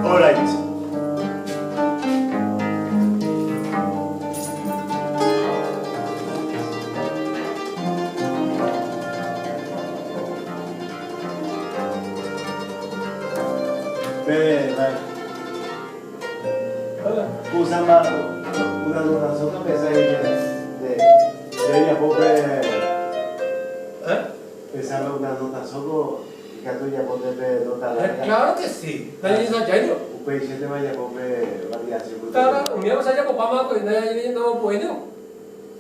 All right. Usan más una donación que pesa de ella pobre pensando una donación que tú ya pones nota larga. Claro que sí. Nadie sabe ya yo. Upay siete vaya pobre variación. Tara, umia saja ko pama ko na ini no puedo.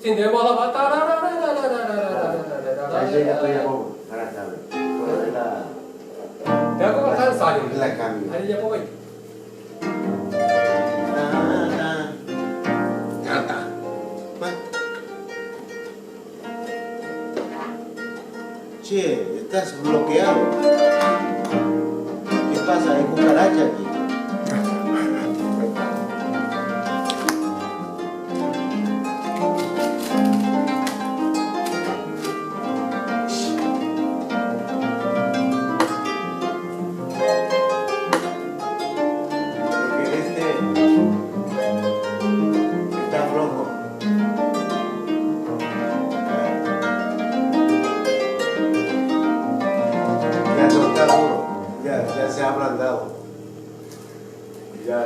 Sinde mo la tara. Ahí llega tú ya pobre para saber. Ya ko kan sari. La cambio. Hari ya pobre. Che, estás bloqueado. ¿Qué pasa? Hay cucaracha aquí. Porque este está flojo. Ya no está duro, ya se ha ablandado. Ya